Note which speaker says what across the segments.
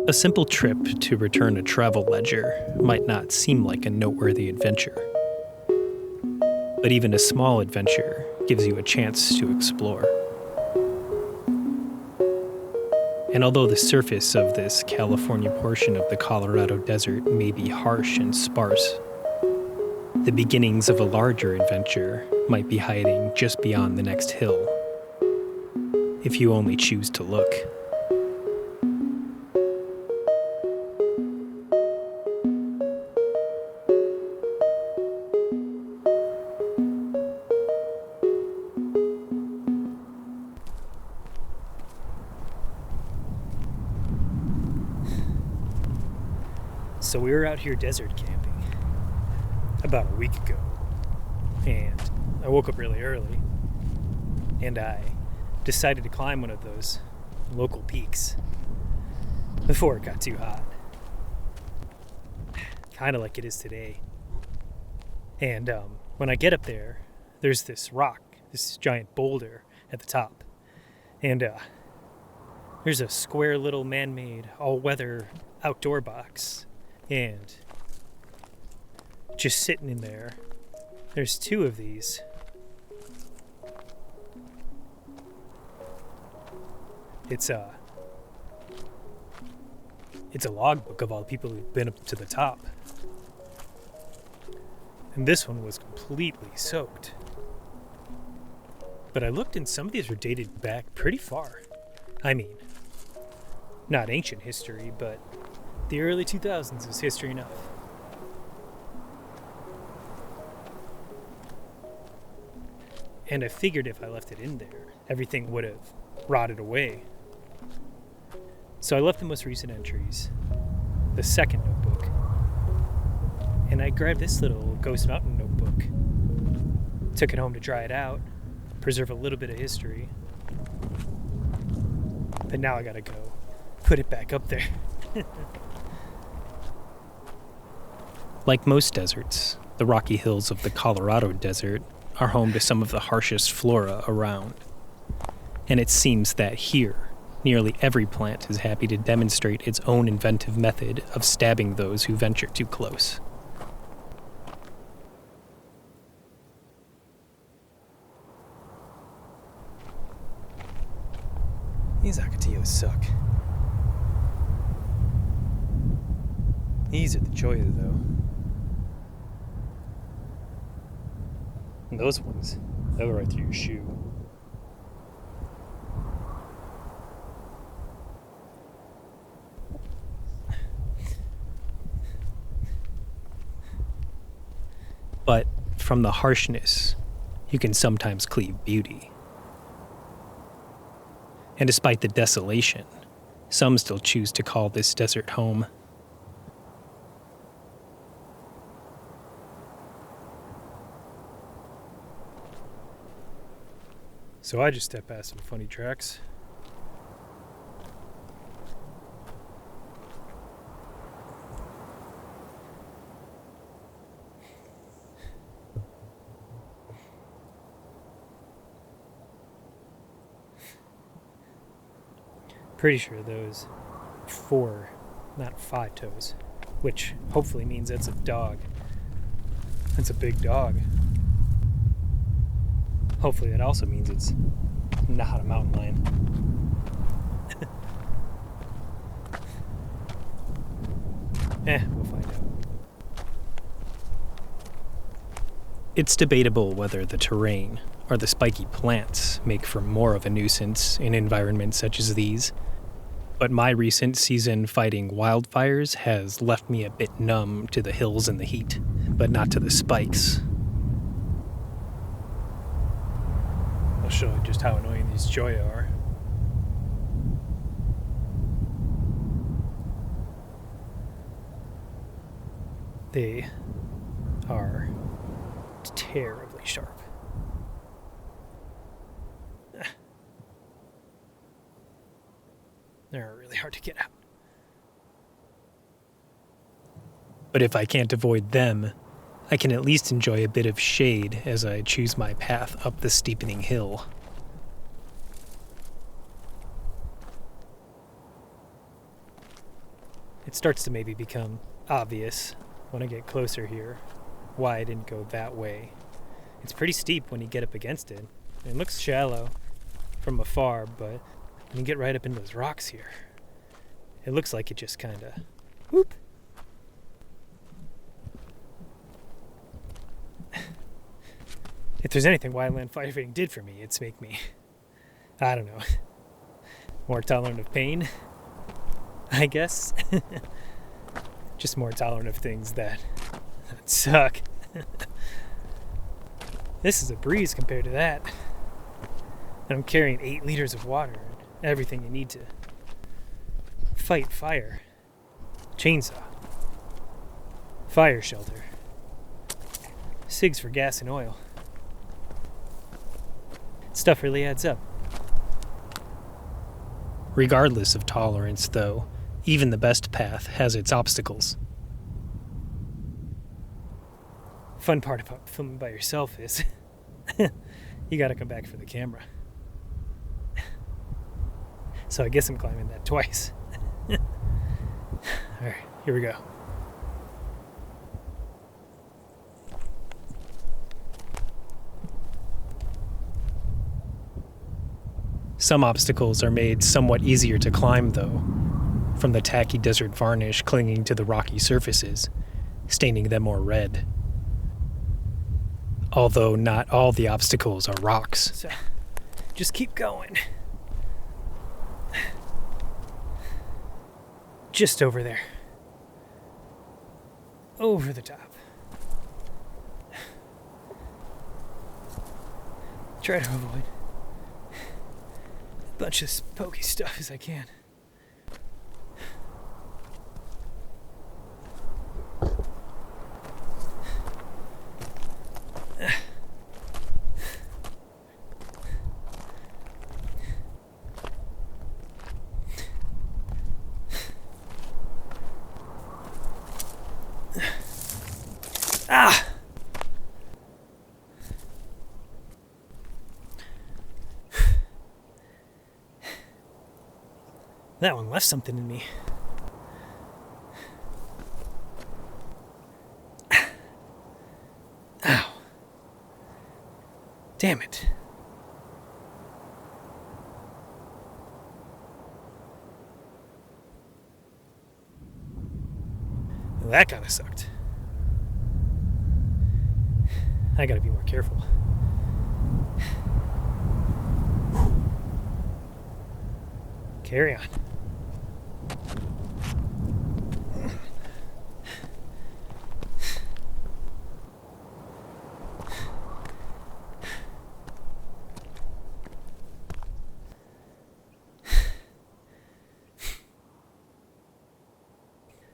Speaker 1: A simple trip to return a travel ledger might not seem like a noteworthy adventure. But even a small adventure gives you a chance to explore. And although the surface of this California portion of the Colorado desert may be harsh and sparse, the beginnings of a larger adventure might be hiding just beyond the next hill, if you only choose to look. So we were out here desert camping about a week ago, and I woke up really early, and I decided to climb one of those local peaks before it got too hot. Kind of like it is today. And when I get up there, there's this rock, this giant boulder at the top, and there's a square little man-made all-weather outdoor box. And just sitting in there, there's two of these. It's a logbook of all the people who've been up to the top. And this one was completely soaked. But I looked and some of these were dated back pretty far. I mean, not ancient history, but the early 2000s is history enough. And I figured if I left it in there, everything would have rotted away. So I left the most recent entries, the second notebook, and I grabbed this little Ghost Mountain notebook, took it home to dry it out, preserve a little bit of history, but now I gotta go put it back up there. Like most deserts, the rocky hills of the Colorado desert are home to some of the harshest flora around. And it seems that here, nearly every plant is happy to demonstrate its own inventive method of stabbing those who venture too close. These ocotillos suck. These are the joy, though. And those ones, they'll go right through your shoe. But from the harshness, you can sometimes cleave beauty. And despite the desolation, some still choose to call this desert home. So I just stepped past some funny tracks. Pretty sure those 4, not 5 toes, which hopefully means that's a dog. That's a big dog. Hopefully that also means it's not a mountain lion. We'll find out. It's debatable whether the terrain or the spiky plants make for more of a nuisance in environments such as these. But my recent season fighting wildfires has left me a bit numb to the hills and the heat, but not to the spikes. I'll show you just how annoying these Joya are. They are terribly sharp. They're really hard to get out. But if I can't avoid them, I can at least enjoy a bit of shade as I choose my path up the steepening hill. it starts to maybe become obvious when I get closer here why I didn't go that way. It's pretty steep when you get up against it. It looks shallow from afar, but when you get right up into those rocks here, it looks like it just kind of whoop. If there's anything wildland firefighting did for me, it's make me, I don't know, more tolerant of pain, I guess. Just more tolerant of things that suck. This is a breeze compared to that. And I'm carrying 8 liters of water and everything you need to fight fire. Chainsaw. Fire shelter. Cigs for gas and oil. Stuff really adds up. Regardless of tolerance, though, even the best path has its obstacles. Fun part about filming by yourself is you gotta come back for the camera. So I guess I'm climbing that twice. Alright, here we go. Some obstacles are made somewhat easier to climb, though, from the tacky desert varnish clinging to the rocky surfaces, staining them more red. Although not all the obstacles are rocks. So, just keep going. Just over there. Over the top. Try to avoid a bunch of pokey stuff as I can. Ah! That one left something in me. Ow. Damn it. Well, that kind of sucked. I gotta be more careful. Carry on.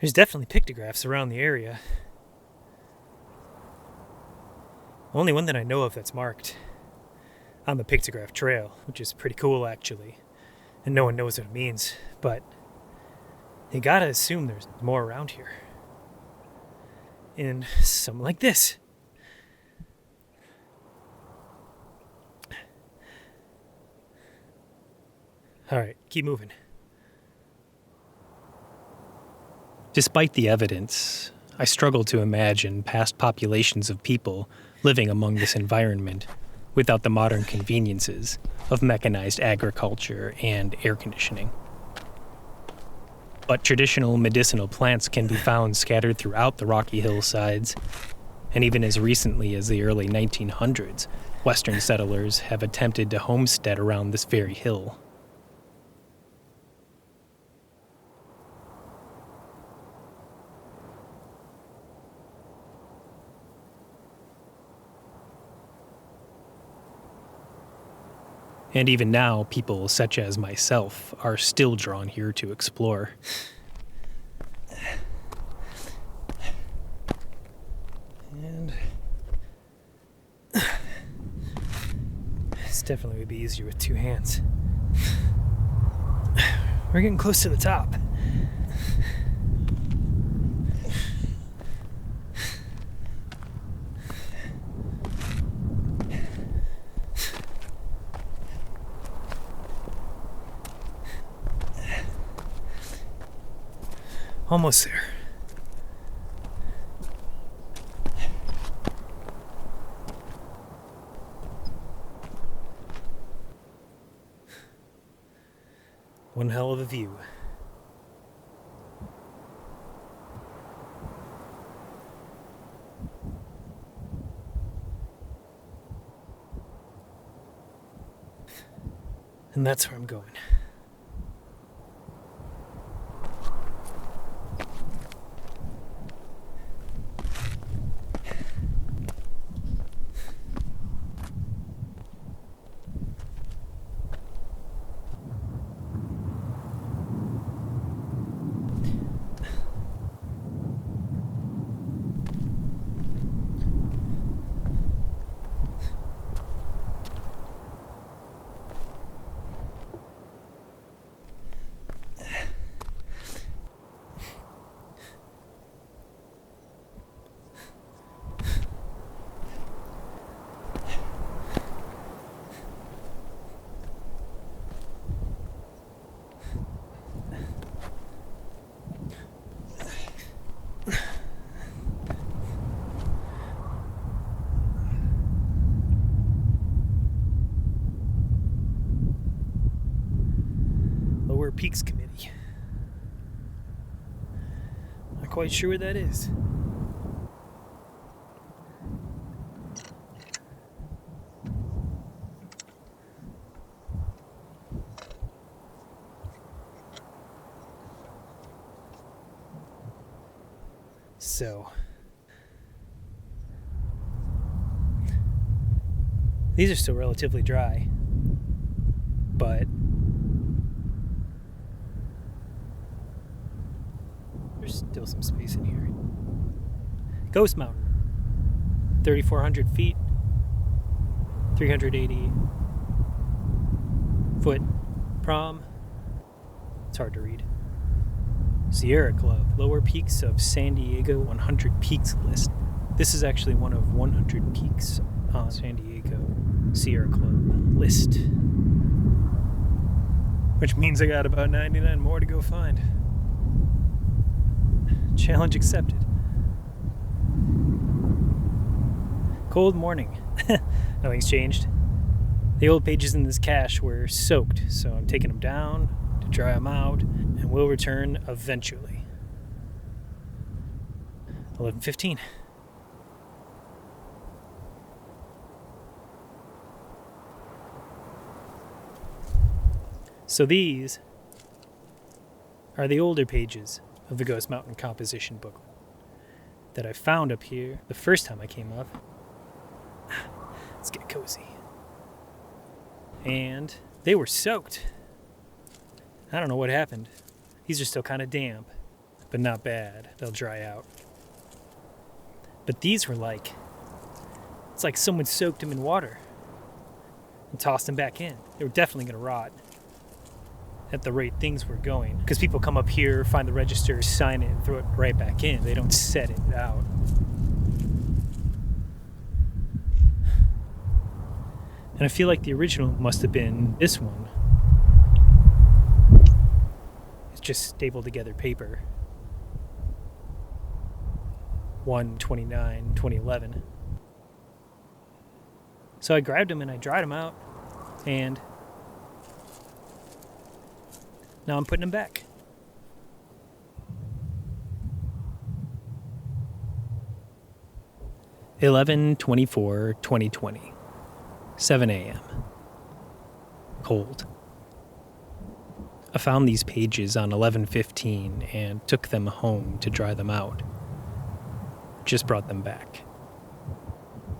Speaker 1: There's definitely pictographs around the area. Only one that I know of that's marked on the pictograph trail, which is pretty cool actually. And no one knows what it means, but you gotta assume there's more around here. And something like this. Alright, keep moving. Despite the evidence, I struggle to imagine past populations of people living among this environment without the modern conveniences of mechanized agriculture and air conditioning. But traditional medicinal plants can be found scattered throughout the rocky hillsides, and even as recently as the early 1900s, Western settlers have attempted to homestead around this very hill. And even now, people such as myself are still drawn here to explore. And this definitely would be easier with 2 hands. We're getting close to the top. Almost there. One hell of a view. And that's where I'm going. Lower Peaks Committee. Not quite sure where that is. So, these are still relatively dry, but there's still some space in here. Ghost Mountain, 3,400 feet, 380 foot prom. It's hard to read. Sierra Club, Lower Peaks of San Diego 100 Peaks list. This is actually one of 100 peaks on San Diego Sierra Club list. Which means I got about 99 more to go find. Challenge accepted. Cold morning. Nothing's changed. The old pages in this cache were soaked, so I'm taking them down to dry them out, and we'll return eventually. 11:15. So these are the older pages of the Ghost Mountain composition booklet that I found up here the first time I came up. Let's get cozy. And they were soaked. I don't know what happened. These are still kind of damp, but not bad. They'll dry out. But these were it's like someone soaked them in water and tossed them back in. They were definitely going to rot at the rate things were going. Because people come up here, find the register, sign it, and throw it right back in. They don't set it out. And I feel like the original must have been this one. It's just stapled together paper. 1/29/2011. So I grabbed them and I dried them out, and now I'm putting them back. (11/24/2020), 7 a.m. Cold. I found these pages on 11/15 and took them home to dry them out. Just brought them back.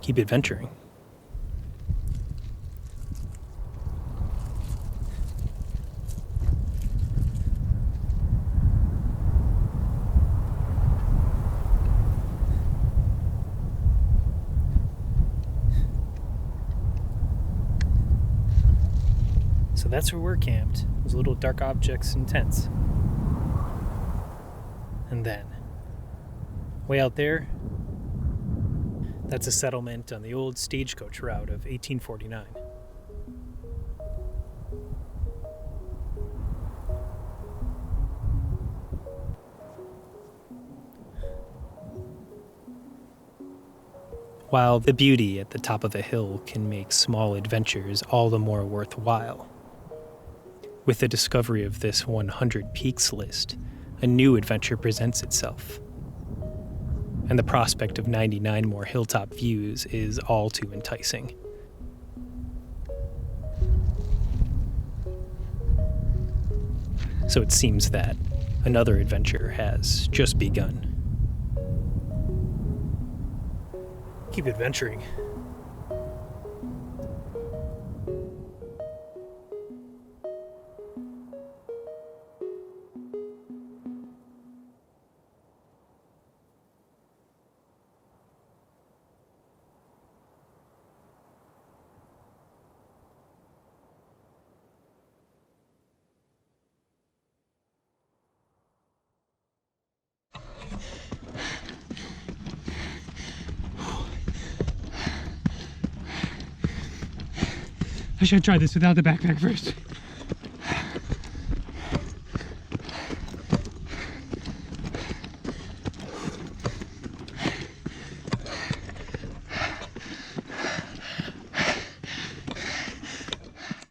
Speaker 1: Keep adventuring. So that's where we're camped. Those little dark objects and tents. And then, way out there, that's a settlement on the old stagecoach route of 1849. while the beauty at the top of a hill can make small adventures all the more worthwhile. With the discovery of this 100 peaks list, a new adventure presents itself. And the prospect of 99 more hilltop views is all too enticing. So it seems that another adventure has just begun. Keep adventuring.
Speaker 2: I should try this without the backpack first.